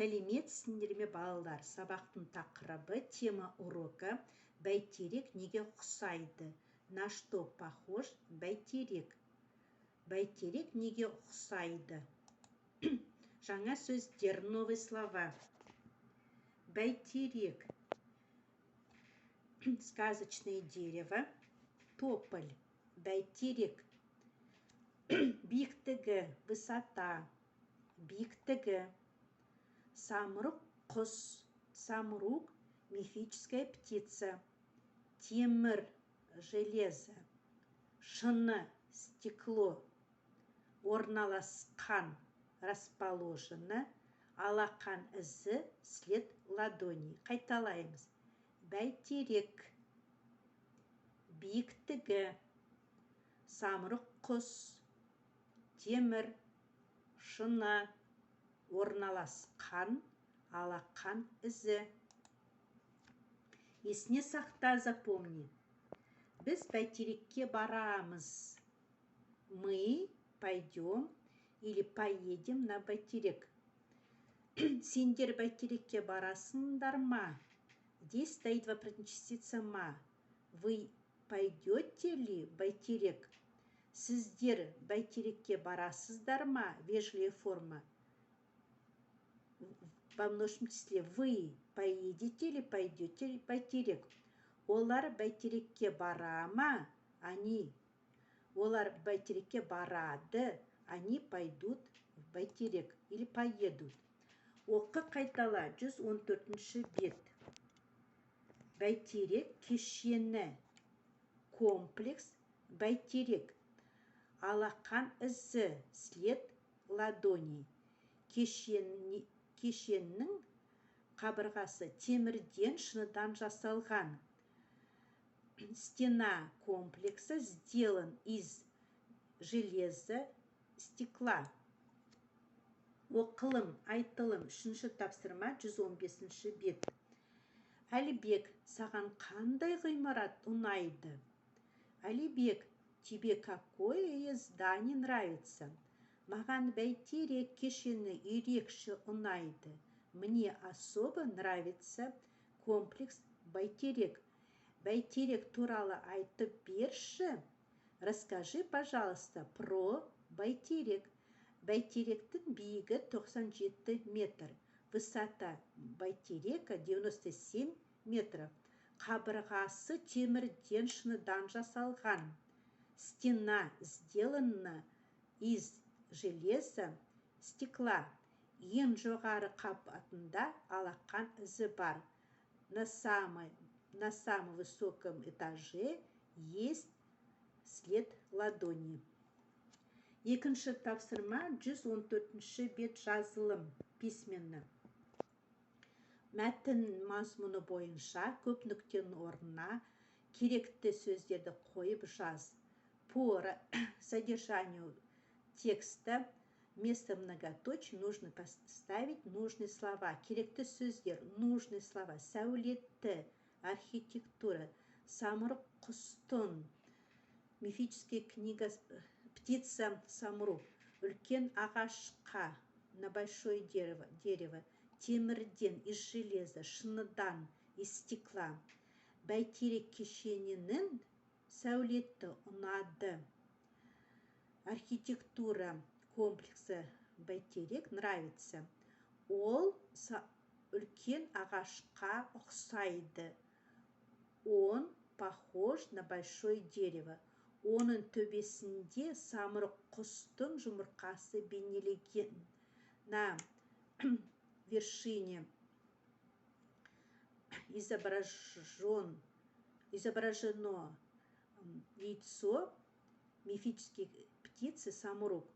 Сәлеметсіңдер ме балалар? Сабақтың тақырыбы, тема урока бәйтерек неге ұқсайды? На что похож бәйтерек? Бәйтерек неге ұқсайды? Жаңа сөздер, новые слова. Бәйтерек, сказочное дерево. Тополь, бәйтерек. Биіктігі, высота. Биіктігі. Самрук, құс. Самрук, мифическая птица. Темір, железо. Шыны, стекло. Орналасқан, расположено. Алақан ізі, след ладони. Қайталаймыз. Бәйтерек. Биіктігі. Самрук, құс. Темір, шыны. Орналасқан, алақан ізі. Есіне сақта, запомни. Біз бәйтерекке барамыз. Мы пойдем или поедем на бәйтерек. Сендер бәйтерекке барасыңдар ма? Здесь стоит вопросная частица ма. Вы пойдете ли бәйтерек? Сіздер бәйтерекке барасыздар ма? Вежливая форма. Во множественном числе. Вы поедете или пойдете ли бәйтерек? Олар бәйтерекке бара ма? Олар бәйтерекке барады. Они пойдут в бәйтерек или поедут. Оқы қайтала. 114 бет. Бәйтерек кешені. Комплекс бәйтерек. Алақан ізі. След ладони. Кешеннің қабырғасы темірден, шыныдан жасалған. Стена комплекса сделан из железа, стекла. Оқылым, айтылым, 3-ші тапсырма, 115 бет. Әлібек, саған қандай ғимарат ұнайды? Әлібек, тебе какое здание нравится? Маған бәйтерек кешені ерекше ұнайды. Мне особо нравится комплекс бәйтерек. Бәйтерек туралы айтып берші. Расскажи, пожалуйста, про бәйтерек. Бәйтеректің биігі 97 метр. Высота бәйтерека 97 метров. Қабырғасы темірден, шыныдан жасалған. Стена сделана из железа, стекла. Ең жоғары қабатында алақан ізі бар. На самом высоком этаже есть след ладони. Екінші тапсырма, 114 бет жазылым, письменно. Мәтін мазмұны бойынша көп нүктенің орнына керекті сөздерді қойып жаз. По содержанию текста вместо многоточий нужно поставить нужные слова. Керекті сөздер, нужные слова. Сәулетті, архитектура, самұрық құстың, мифическая книга, птица самрук, үлкен ағашқа, на большое дерево, темірден, из железа, шыныдан, из стекла. Бәйтерек кешенінің сәулеті ұнады. Архитектура комплекса бәйтерек нравится. Ол үлкен ағашқа ұқсайды. Он похож на большое дерево. Оның төбесінде самұрық құстың жұмыртқасы бейнеленген. На вершине изображено яйцо мифической птицы самрук.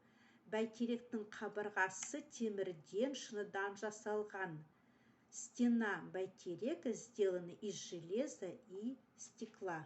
Бәйтеректің қабырғасы темірден, шыныдан жасалған. Стена бәйтерека сделана из железа и стекла.